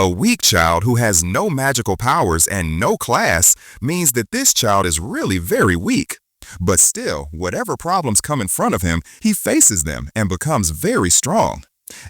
A weak child who has no magical powers and no class means that this child is really very weak. But still, whatever problems come in front of him, he faces them and becomes very strong.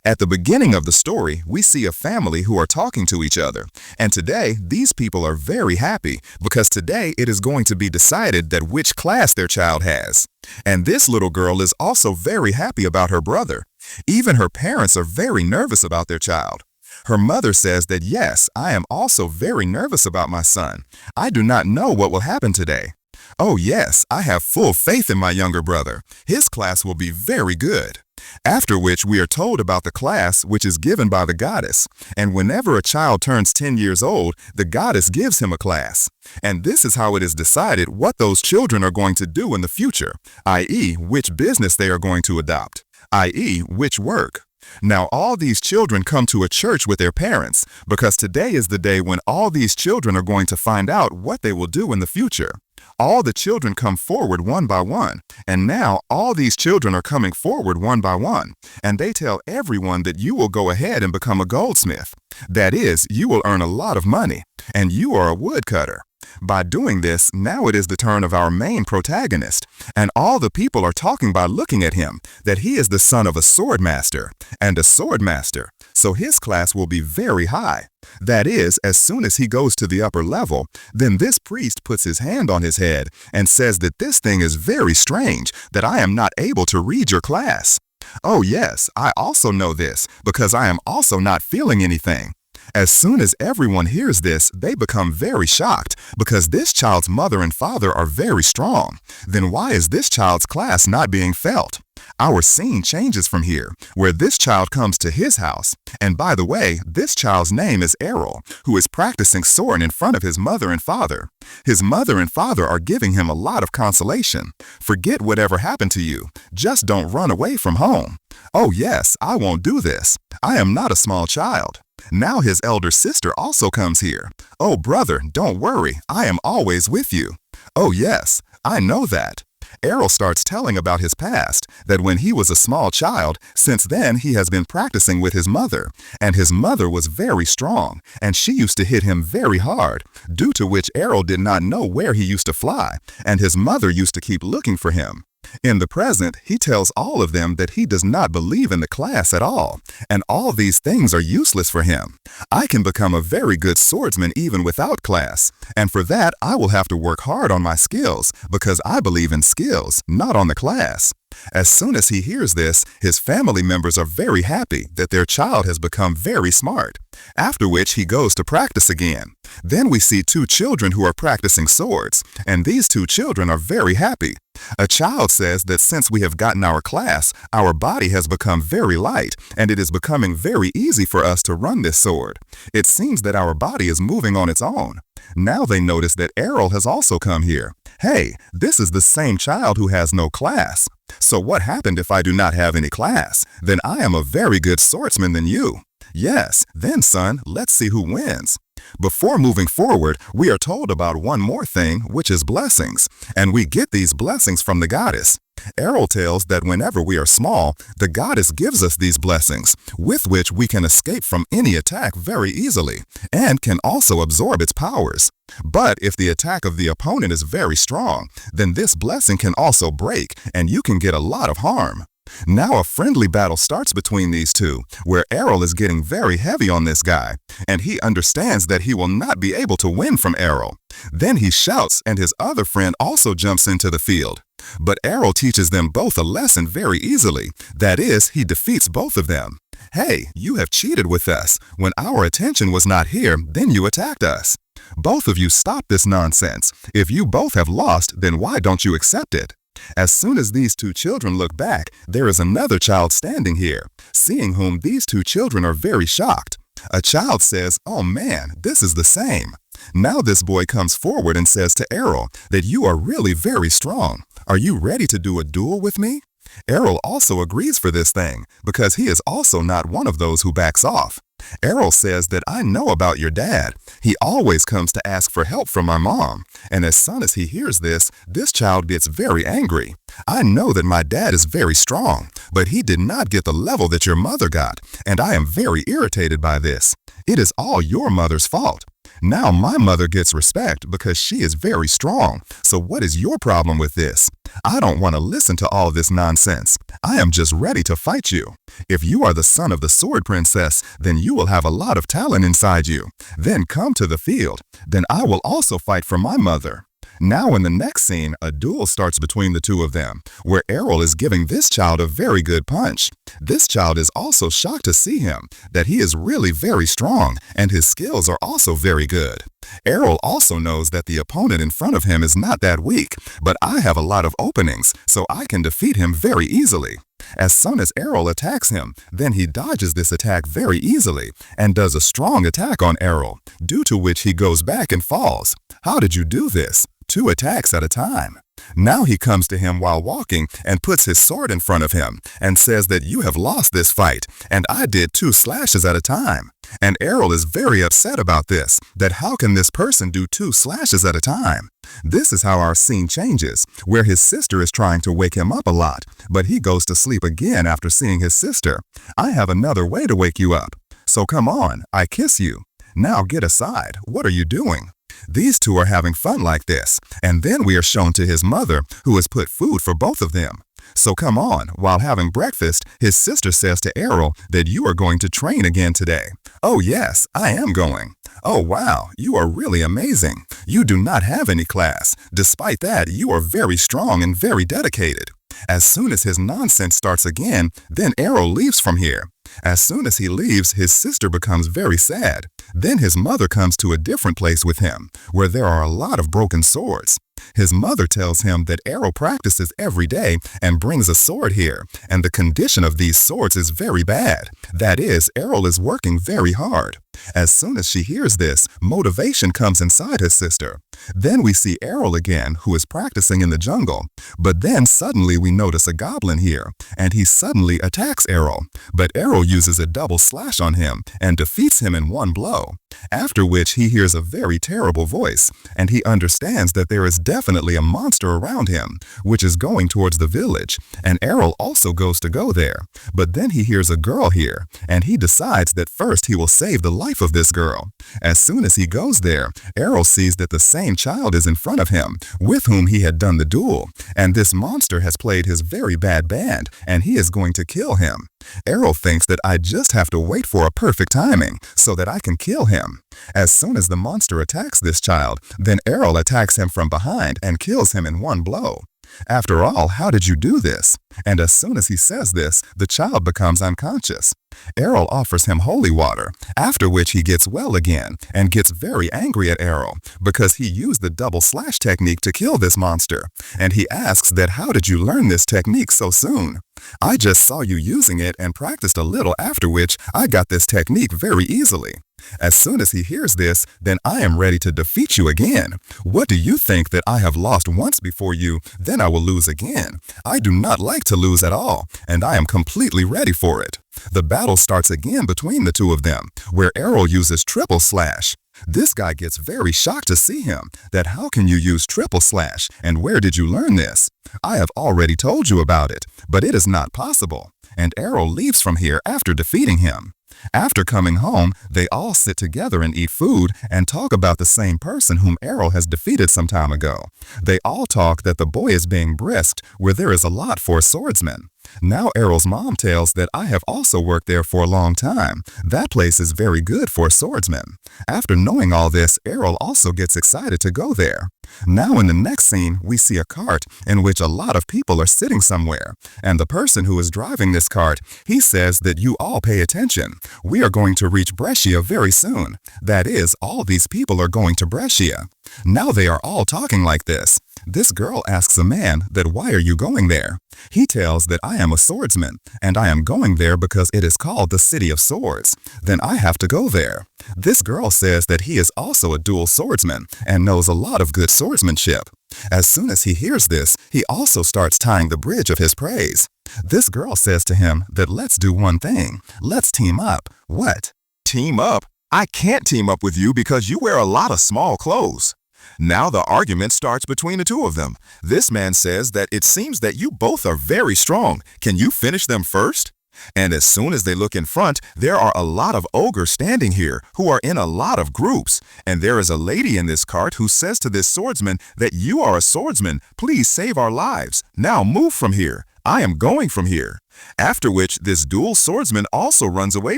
At the beginning of the story, we see a family who are talking to each other. And today, these people are very happy because today it is going to be decided that which class their child has. And this little girl is also very happy about her brother. Even her parents are very nervous about their child. Her mother says that yes, I am also very nervous about my son. I do not know what will happen today. Oh yes, I have full faith in my younger brother. His class will be very good. After which we are told about the class which is given by the goddess. And whenever a child turns 10 years old, the goddess gives him a class. And this is how it is decided what those children are going to do in the future, i.e., which business they are going to adopt, i.e., which work. Now all these children come to a church with their parents because today is the day when all these children are going to find out what they will do in the future. All the children come forward one by one, and now all these children are coming forward one by one, and they tell everyone that you will go ahead and become a goldsmith. That is, you will earn a lot of money, and you are a woodcutter. By doing this, now it is the turn of our main protagonist, and all the people are talking by looking at him, that he is the son of a sword master, and a sword master, so his class will be very high. That is, as soon as he goes to the upper level, then this priest puts his hand on his head and says that this thing is very strange, that I am not able to read your class. Oh yes, I also know this, because I am also not feeling anything. As soon as everyone hears this, they become very shocked because this child's mother and father are very strong. Then why is this child's class not being felt? Our scene changes from here, where this child comes to his house. And by the way, this child's name is Errol, who is practicing sword in front of his mother and father. His mother and father are giving him a lot of consolation. Forget whatever happened to you. Just don't run away from home. Oh yes, I won't do this. I am not a small child. Now his elder sister also comes here. Oh brother, don't worry, I am always with you. Oh yes, I know that. Errol starts telling about his past, that when he was a small child, since then he has been practicing with his mother, and his mother was very strong, and she used to hit him very hard, due to which Errol did not know where he used to fly, and his mother used to keep looking for him. In the present, he tells all of them that he does not believe in the class at all, and all these things are useless for him. I can become a very good swordsman even without class, and for that I will have to work hard on my skills, because I believe in skills, not on the class. As soon as he hears this, his family members are very happy that their child has become very smart, after which he goes to practice again. Then we see two children who are practicing swords, and these two children are very happy. A child says that since we have gotten our class, our body has become very light, and it is becoming very easy for us to run this sword. It seems that our body is moving on its own. Now they notice that Errol has also come here. Hey, this is the same child who has no class. So what happened if I do not have any class? Then I am a very good swordsman than you. Yes, then son, let's see who wins. Before moving forward, we are told about one more thing, which is blessings, and we get these blessings from the goddess. Errol tells that whenever we are small, the goddess gives us these blessings, with which we can escape from any attack very easily, and can also absorb its powers. But if the attack of the opponent is very strong, then this blessing can also break, and you can get a lot of harm. Now a friendly battle starts between these two, where Errol is getting very heavy on this guy, and he understands that he will not be able to win from Errol. Then he shouts, and his other friend also jumps into the field. But Errol teaches them both a lesson very easily. That is, he defeats both of them. Hey, you have cheated with us. When our attention was not here, then you attacked us. Both of you stop this nonsense. If you both have lost, then why don't you accept it? As soon as these two children look back, there is another child standing here, seeing whom these two children are very shocked. A child says, "Oh man, this is the same." Now this boy comes forward and says to Errol that you are really very strong. Are you ready to do a duel with me? Errol also agrees for this thing, because he is also not one of those who backs off. Errol says that I know about your dad. He always comes to ask for help from my mom. And as soon as he hears this child gets very angry. I know that my dad is very strong, but he did not get the level that your mother got, and I am very irritated by this. It is all your mother's fault. Now my mother gets respect because she is very strong. So what is your problem with this? I don't want to listen to all this nonsense. I am just ready to fight you. If you are the son of the sword princess, then you will have a lot of talent inside you. Then come to the field. Then I will also fight for my mother. Now in the next scene, a duel starts between the two of them, where Errol is giving this child a very good punch. This child is also shocked to see him, that he is really very strong, and his skills are also very good. Errol also knows that the opponent in front of him is not that weak, but I have a lot of openings, so I can defeat him very easily. As soon as Errol attacks him, then he dodges this attack very easily and does a strong attack on Errol, due to which he goes back and falls. How did you do this? 2 attacks at a time. Now he comes to him while walking and puts his sword in front of him and says that you have lost this fight and I did 2 slashes at a time. And Errol is very upset about this, that how can this person do 2 slashes at a time? This is how our scene changes, where his sister is trying to wake him up a lot, but he goes to sleep again after seeing his sister. I have another way to wake you up. So come on, I kiss you. Now get aside. What are you doing? These two are having fun like this, and then we are shown to his mother, who has put food for both of them. So come on, while having breakfast, his sister says to Errol that you are going to train again today. Oh yes, I am going. Oh wow, you are really amazing. You do not have any class. Despite that, you are very strong and very dedicated. As soon as his nonsense starts again, then Errol leaves from here. As soon as he leaves, his sister becomes very sad. Then his mother comes to a different place with him, where there are a lot of broken swords. His mother tells him that Errol practices every day and brings a sword here, and the condition of these swords is very bad. That is, Errol is working very hard. As soon as she hears this, motivation comes inside his sister. Then we see Errol again, who is practicing in the jungle. But then suddenly we notice a goblin here, and he suddenly attacks Errol. But Errol uses a double slash on him and defeats him in one blow. After which he hears a very terrible voice, and he understands that there is definitely a monster around him, which is going towards the village, and Errol also goes to go there. But then he hears a girl here, and he decides that first he will save the life of this girl. As soon as he goes there, Errol sees that the same child is in front of him, with whom he had done the duel, and this monster has played his very bad band, and he is going to kill him. Errol thinks that I just have to wait for a perfect timing so that I can kill him. As soon as the monster attacks this child, then Errol attacks him from behind and kills him in one blow. After all, how did you do this? And as soon as he says this, the child becomes unconscious. Errol offers him holy water, after which he gets well again and gets very angry at Errol because he used the double slash technique to kill this monster. And he asks that how did you learn this technique so soon? I just saw you using it and practiced a little, after which I got this technique very easily. As soon as he hears this, then I am ready to defeat you again. What do you think, that I have lost once before you, then I will lose again? I do not like to lose at all, and I am completely ready for it. The battle starts again between the two of them, where Errol uses triple slash. This guy gets very shocked to see him, that how can you use triple slash, and where did you learn this? I have already told you about it, but it is not possible. And Errol leaves from here after defeating him. After coming home, they all sit together and eat food and talk about the same person whom Errol has defeated some time ago. They all talk that the boy is being brisked, where there is a lot for a swordsman. Now Errol's mom tells that I have also worked there for a long time. That place is very good for a swordsman. After knowing all this, Errol also gets excited to go there. Now in the next scene, we see a cart in which a lot of people are sitting somewhere. And the person who is driving this cart, he says that you all pay attention. We are going to reach Brescia very soon. That is, all these people are going to Brescia. Now they are all talking like this. This girl asks a man that why are you going there? He tells that I am a swordsman, and I am going there because it is called the City of Swords. Then I have to go there. This girl says that he is also a dual swordsman and knows a lot of good swordsmanship. As soon as he hears this, he also starts tying the bridge of his praise. This girl says to him that let's do one thing. Let's team up. What? Team up? I can't team up with you because you wear a lot of small clothes. Now the argument starts between the two of them. This man says that it seems that you both are very strong. Can you finish them first? And as soon as they look in front, there are a lot of ogres standing here who are in a lot of groups. And there is a lady in this cart who says to this swordsman that you are a swordsman, please save our lives. Now move from here. I am going from here. After which, this dual swordsman also runs away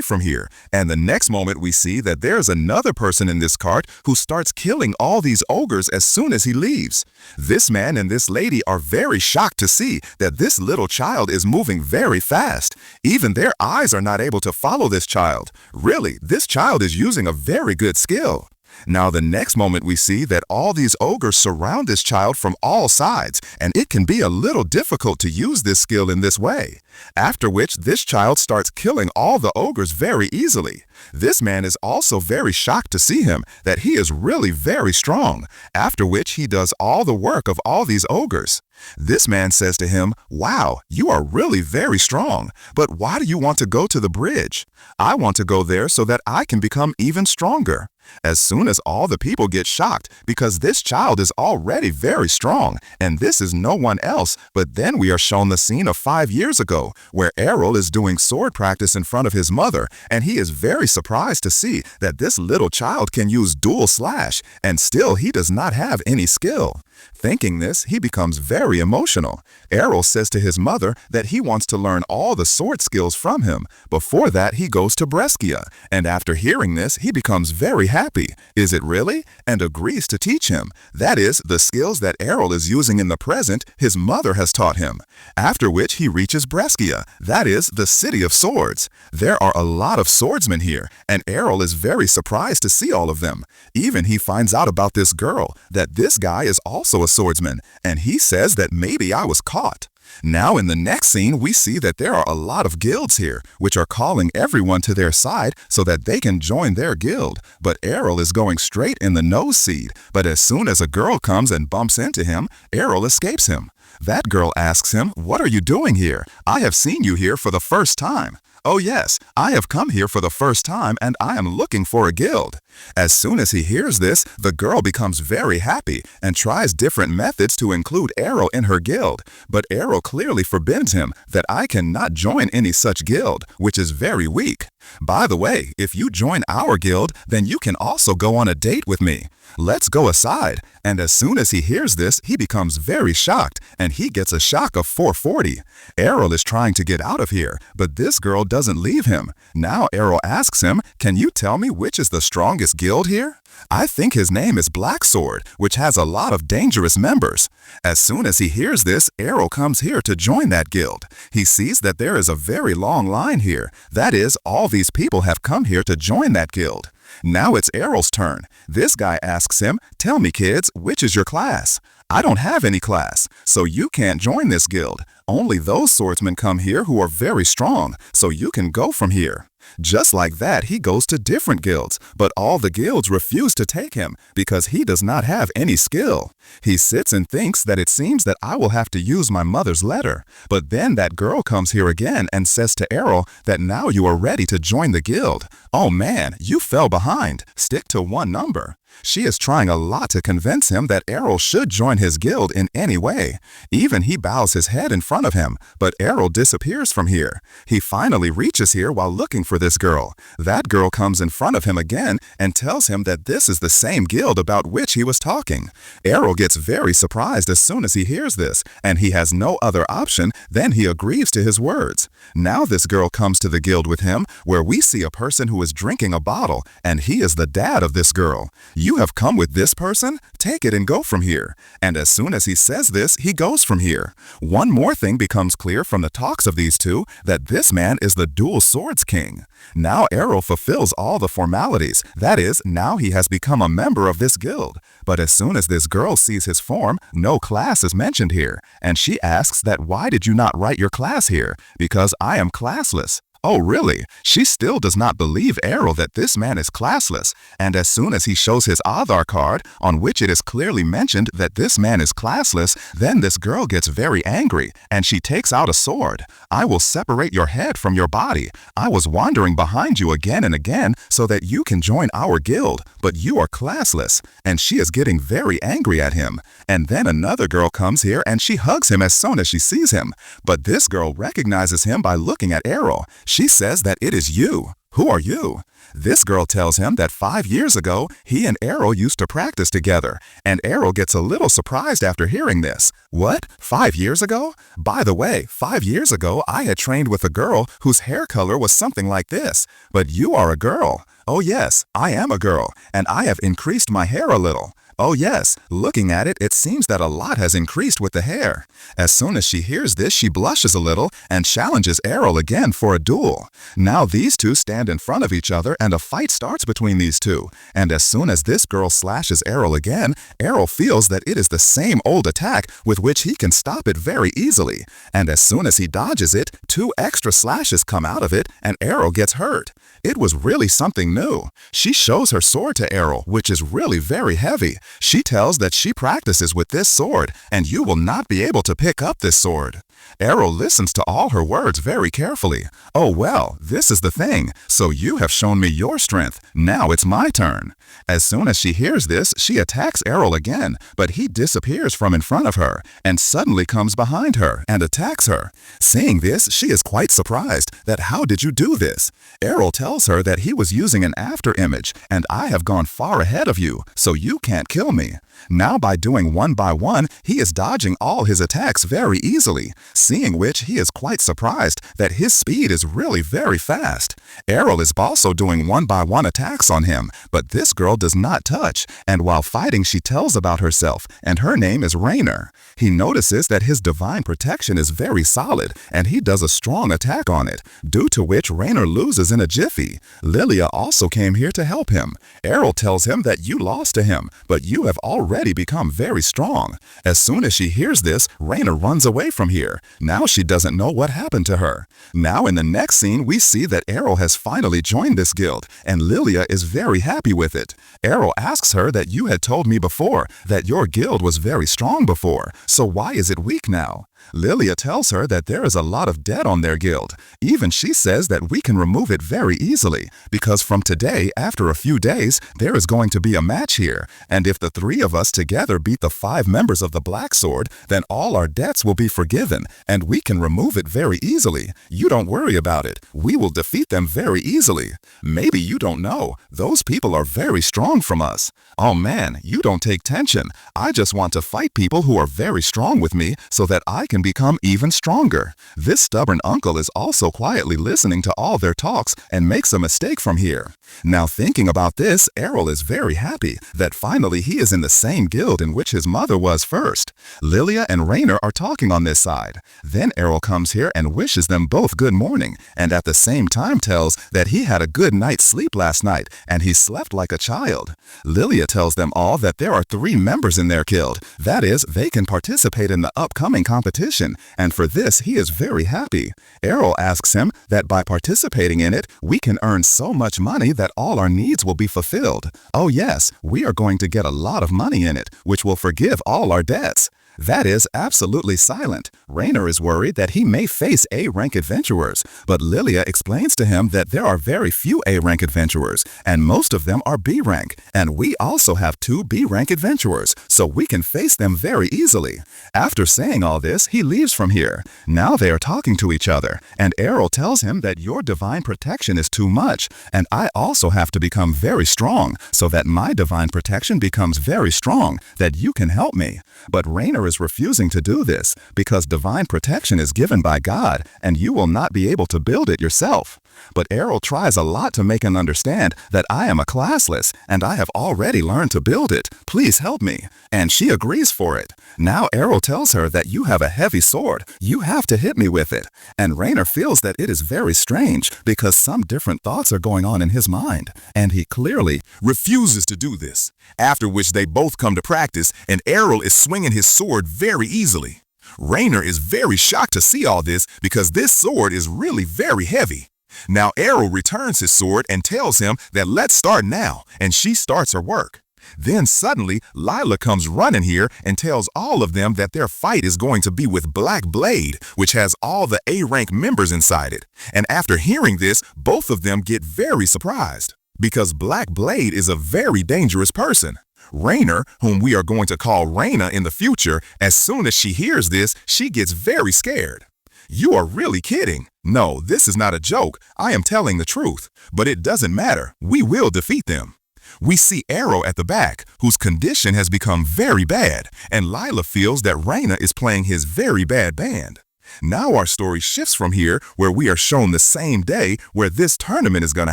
from here, and the next moment we see that there's another person in this cart who starts killing all these ogres as soon as he leaves. This man and this lady are very shocked to see that this little child is moving very fast. Even their eyes are not able to follow this child. Really, this child is using a very good skill. Now the next moment we see that all these ogres surround this child from all sides, and it can be a little difficult to use this skill in this way. After which this child starts killing all the ogres very easily. This man is also very shocked to see him, that he is really very strong, after which he does all the work of all these ogres. This man says to him, wow, you are really very strong, but why do you want to go to the bridge? I want to go there so that I can become even stronger. As soon as all the people get shocked because this child is already very strong and this is no one else, but then we are shown the scene of 5 years ago where Errol is doing sword practice in front of his mother, and he is very surprised to see that this little child can use dual slash and still he does not have any skill. Thinking this, he becomes very emotional. Errol says to his mother that he wants to learn all the sword skills from him. Before that, he goes to Brescia, and after hearing this, he becomes very happy. Is it really? And agrees to teach him. That is, the skills that Errol is using in the present, his mother has taught him. After which he reaches Brescia, that is, the city of swords. There are a lot of swordsmen here, and Errol is very surprised to see all of them. Even he finds out about this girl, that this guy is also a swordsman, and he says that maybe I was caught. Now in the next scene, we see that there are a lot of guilds here, which are calling everyone to their side so that they can join their guild. But Errol is going straight in the nose seed, but as soon as a girl comes and bumps into him, Errol escapes him. That girl asks him, what are you doing here? I have seen you here for the first time. Oh yes, I have come here for the first time and I am looking for a guild. As soon as he hears this, the girl becomes very happy and tries different methods to include Errol in her guild. But Errol clearly forbids him that I cannot join any such guild, which is very weak. By the way, if you join our guild, then you can also go on a date with me. Let's go aside. And as soon as he hears this, he becomes very shocked and he gets a shock of 440. Errol is trying to get out of here, but this girl doesn't leave him. Now Errol asks him, can you tell me which is the strongest guild here? I think his name is Black Sword, which has a lot of dangerous members. As soon as he hears this, Errol comes here to join that guild. He sees that there is a very long line here. That is, all these people have come here to join that guild. Now it's Errol's turn. This guy asks him, tell me kids, which is your class? I don't have any class, so you can't join this guild. Only those swordsmen come here who are very strong, so you can go from here. Just like that, he goes to different guilds, but all the guilds refuse to take him because he does not have any skill. He sits and thinks that it seems that I will have to use my mother's letter. But then that girl comes here again and says to Errol that now you are ready to join the guild. Oh man, you fell behind. Stick to one number. She is trying a lot to convince him that Errol should join his guild in any way. Even he bows his head in front of him, but Errol disappears from here. He finally reaches here while looking for this girl. That girl comes in front of him again and tells him that this is the same guild about which he was talking. Errol gets very surprised as soon as he hears this, and he has no other option than he agrees to his words. Now this girl comes to the guild with him, where we see a person who is drinking a bottle, and he is the dad of this girl. You have come with this person? Take it and go from here. And as soon as he says this, he goes from here. One more thing becomes clear from the talks of these two, that this man is the dual swords king. Now Errol fulfills all the formalities. That is, now he has become a member of this guild. But as soon as this girl sees his form, no class is mentioned here. And she asks that why did you not write your class here? Because I am classless. Oh, really? She still does not believe Errol that this man is classless, and as soon as he shows his Aadhaar card, on which it is clearly mentioned that this man is classless, then this girl gets very angry, and she takes out a sword. I will separate your head from your body. I was wandering behind you again and again so that you can join our guild, but you are classless. And she is getting very angry at him. And then another girl comes here and she hugs him as soon as she sees him. But this girl recognizes him by looking at Errol. She says that it is you. Who are you? This girl tells him that 5 years ago, he and Errol used to practice together, and Errol gets a little surprised after hearing this. What? 5 years ago? By the way, 5 years ago, I had trained with a girl whose hair color was something like this. But you are a girl. Oh yes, I am a girl, and I have increased my hair a little. Oh yes, looking at it, it seems that a lot has increased with the hair. As soon as she hears this, she blushes a little and challenges Errol again for a duel. Now these two stand in front of each other and a fight starts between these two. And as soon as this girl slashes Errol again, Errol feels that it is the same old attack with which he can stop it very easily. And as soon as he dodges it, 2 extra slashes come out of it and Errol gets hurt. It was really something new. She shows her sword to Errol, which is really very heavy. She tells that she practices with this sword, and you will not be able to pick up this sword. Errol listens to all her words very carefully. Oh well, this is the thing. So you have shown me your strength. Now it's my turn. As soon as she hears this, she attacks Errol again, but he disappears from in front of her and suddenly comes behind her and attacks her. Seeing this, she is quite surprised that how did you do this? Errol tells her that he was using an after image and I have gone far ahead of you, so you can't kill me. Now by doing one by one, he is dodging all his attacks very easily, seeing which he is quite surprised that his speed is really very fast. Errol is also doing one by one attacks on him, but this girl does not touch, and while fighting she tells about herself, and her name is Rainer. He notices that his divine protection is very solid, and he does a strong attack on it, due to which Rainer loses in a jiffy. Lilia also came here to help him. Errol tells him that you lost to him, but you have already become very strong. As soon as she hears this, Rainer runs away from here. Now she doesn't know what happened to her. Now in the next scene, we see that Errol has finally joined this guild, and Lilia is very happy with it. Errol asks her that you had told me before that your guild was very strong before, so why is it weak now? Lilia tells her that there is a lot of debt on their guild. Even she says that we can remove it very easily, because from today, after a few days, there is going to be a match here, and if the 3 of us together beat the 5 members of the Black Sword, then all our debts will be forgiven, and we can remove it very easily. You don't worry about it. We will defeat them very easily. Maybe you don't know. Those people are very strong from us. Oh man, you don't take tension. I just want to fight people who are very strong with me so that I can become even stronger. This stubborn uncle is also quietly listening to all their talks and makes a mistake from here. Now thinking about this, Errol is very happy that finally he is in the same guild in which his mother was first. Lilia and Rainer are talking on this side. Then Errol comes here and wishes them both good morning, and at the same time tells that he had a good night's sleep last night and he slept like a child. Lilia tells them all that there are 3 members in their guild. That is, they can participate in the upcoming competition, and for this he is very happy. Errol asks him that by participating in it, we can earn so much money that all our needs will be fulfilled. Oh yes, we are going to get a lot of money in it, which will forgive all our debts. That is absolutely silent. Rainer is worried that he may face A-rank adventurers, but Lilia explains to him that there are very few A-rank adventurers, and most of them are B-rank, and we also have 2 B-rank adventurers, so we can face them very easily. After saying all this, he leaves from here. Now they are talking to each other, and Errol tells him that your divine protection is too much, and I also have to become very strong, so that my divine protection becomes very strong, that you can help me. But Rainer is refusing to do this because divine protection is given by God and you will not be able to build it yourself. But Errol tries a lot to make him understand that I am a classless and I have already learned to build it. Please help me. And she agrees for it. Now Errol tells her that you have a heavy sword. You have to hit me with it. And Rainer feels that it is very strange because some different thoughts are going on in his mind. And he clearly refuses to do this. After which they both come to practice and Errol is swinging his sword very easily. Rainer is very shocked to see all this because this sword is really very heavy. Now Arrow returns his sword and tells him that let's start now, and she starts her work. Then suddenly, Lila comes running here and tells all of them that their fight is going to be with Black Blade, which has all the A-rank members inside it. And after hearing this, both of them get very surprised, because Black Blade is a very dangerous person. Rainer, whom we are going to call Raina in the future, as soon as she hears this, she gets very scared. You are really kidding. No, this is not a joke. I am telling the truth. But it doesn't matter. We will defeat them. We see Arrow at the back, whose condition has become very bad, and Lila feels that Raina is playing his very bad band. Now our story shifts from here, where we are shown the same day where this tournament is going to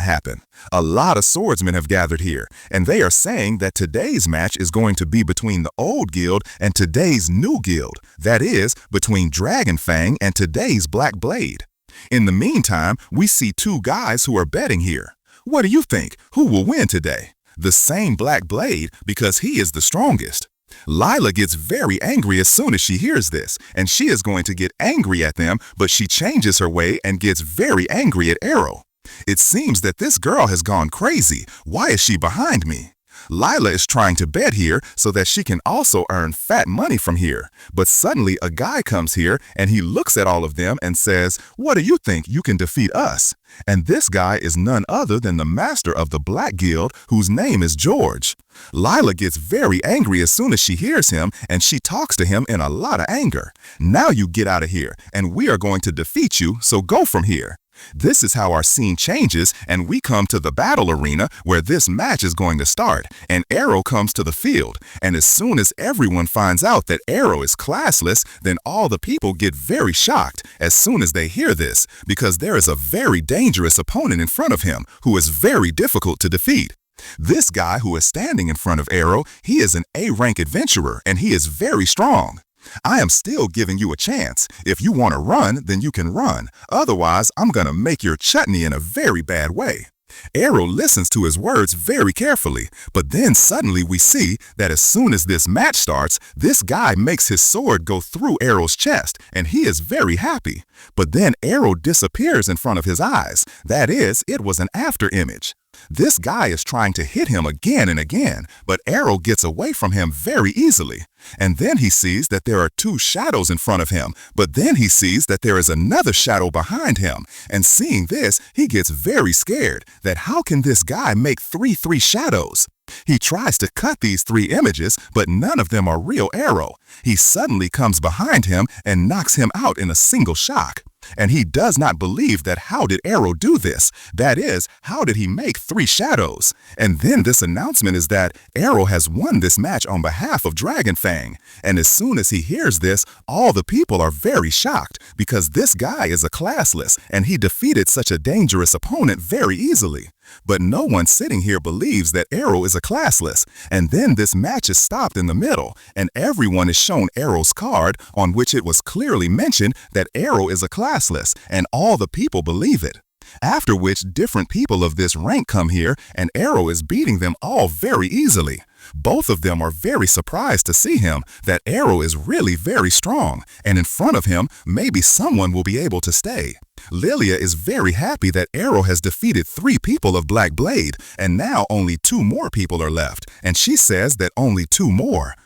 happen. A lot of swordsmen have gathered here, and they are saying that today's match is going to be between the old guild and today's new guild. That is, between Dragon Fang and today's Black Blade. In the meantime, we see two guys who are betting here. What do you think? Who will win today? The same Black Blade, because he is the strongest. Lila gets very angry as soon as she hears this, and she is going to get angry at them, but she changes her way and gets very angry at Arrow. It seems that this girl has gone crazy. Why is she behind me? Lila is trying to bet here so that she can also earn fat money from here. But suddenly a guy comes here and he looks at all of them and says, "What do you think? You can defeat us?" And this guy is none other than the master of the Black Guild, whose name is George. Lila gets very angry as soon as she hears him, and she talks to him in a lot of anger. "Now you get out of here, and we are going to defeat you, so go from here." This is how our scene changes, and we come to the battle arena where this match is going to start, and Arrow comes to the field. And as soon as everyone finds out that Arrow is classless, then all the people get very shocked as soon as they hear this, because there is a very dangerous opponent in front of him who is very difficult to defeat. This guy who is standing in front of Arrow, he is an A-rank adventurer, and he is very strong. I am still giving you a chance. If you want to run, then you can run. Otherwise, I'm going to make your chutney in a very bad way. Arrow listens to his words very carefully, but then suddenly we see that as soon as this match starts, this guy makes his sword go through Arrow's chest, and he is very happy. But then Arrow disappears in front of his eyes. That is, it was an after image. This guy is trying to hit him again and again, but Arrow gets away from him very easily. And then he sees that there are two shadows in front of him, but then he sees that there is another shadow behind him. And seeing this, he gets very scared that how can this guy make three shadows? He tries to cut these three images, but none of them are real Arrow. He suddenly comes behind him and knocks him out in a single shock. And he does not believe that how did Arrow do this? That is, how did he make three shadows? And then this announcement is that Arrow has won this match on behalf of Dragon Fang. And as soon as he hears this, all the people are very shocked because this guy is a classless and he defeated such a dangerous opponent very easily. But no one sitting here believes that Arrow is a classless, and then this match is stopped in the middle, and everyone is shown Arrow's card on which it was clearly mentioned that Arrow is a classless, and all the people believe it. After which different people of this rank come here, and Arrow is beating them all very easily. Both of them are very surprised to see him, that Arrow is really very strong, and in front of him, maybe someone will be able to stay. Lilia is very happy that Arrow has defeated 3 people of Black Blade, and now only 2 more people are left, and she says that only 2 more.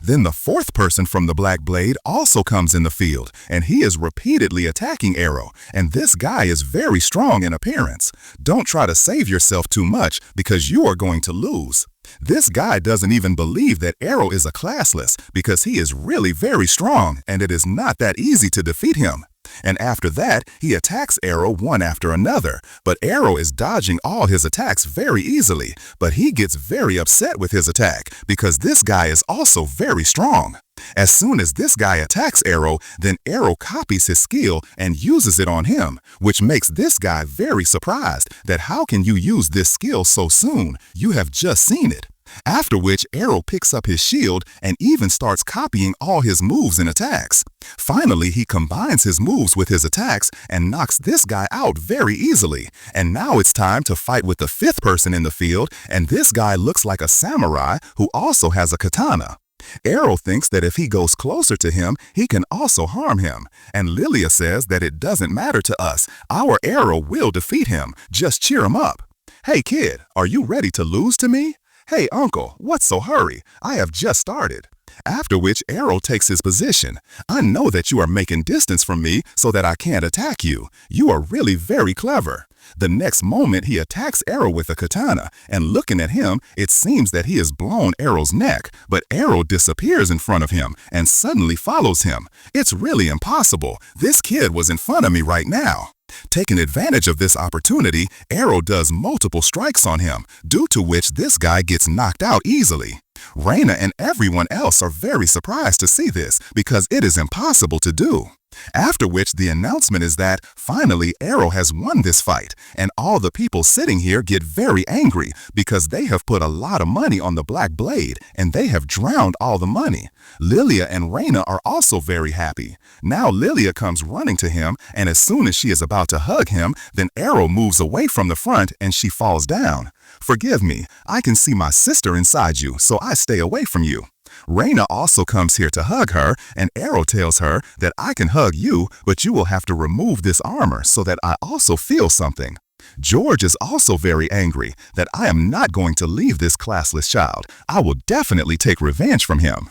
Then the 4th person from the Black Blade also comes in the field, and he is repeatedly attacking Arrow, and this guy is very strong in appearance. Don't try to save yourself too much because you are going to lose. This guy doesn't even believe that Arrow is a classless because he is really very strong, and it is not that easy to defeat him. And after that, he attacks Arrow one after another, but Arrow is dodging all his attacks very easily, but he gets very upset with his attack because this guy is also very strong. As soon as this guy attacks Arrow, then Arrow copies his skill and uses it on him, which makes this guy very surprised that how can you use this skill so soon? You have just seen it. After which, Arrow picks up his shield and even starts copying all his moves and attacks. Finally, he combines his moves with his attacks and knocks this guy out very easily. And now it's time to fight with the 5th person in the field, and this guy looks like a samurai who also has a katana. Arrow thinks that if he goes closer to him, he can also harm him. And Lilia says that it doesn't matter to us. Our arrow will defeat him. Just cheer him up. Hey kid, are you ready to lose to me? Hey uncle, what's so hurry? I have just started. After which Arrow takes his position. I know that you are making distance from me so that I can't attack you. You are really very clever. The next moment he attacks Arrow with a katana, and looking at him, it seems that he has blown Arrow's neck, but Arrow disappears in front of him and suddenly follows him. It's really impossible. This kid was in front of me right now. Taking advantage of this opportunity, Arrow does multiple strikes on him, due to which this guy gets knocked out easily. Raina and everyone else are very surprised to see this because it is impossible to do. After which the announcement is that finally Arrow has won this fight, and all the people sitting here get very angry because they have put a lot of money on the black blade and they have drowned all the money. Lilia and Raina are also very happy. Now Lilia comes running to him, and as soon as she is about to hug him, then Arrow moves away from the front and she falls down. Forgive me, I can see my sister inside you, so I stay away from you. Raina also comes here to hug her, and Arrow tells her that I can hug you, but you will have to remove this armor so that I also feel something. George is also very angry that I am not going to leave this classless child. I will definitely take revenge from him.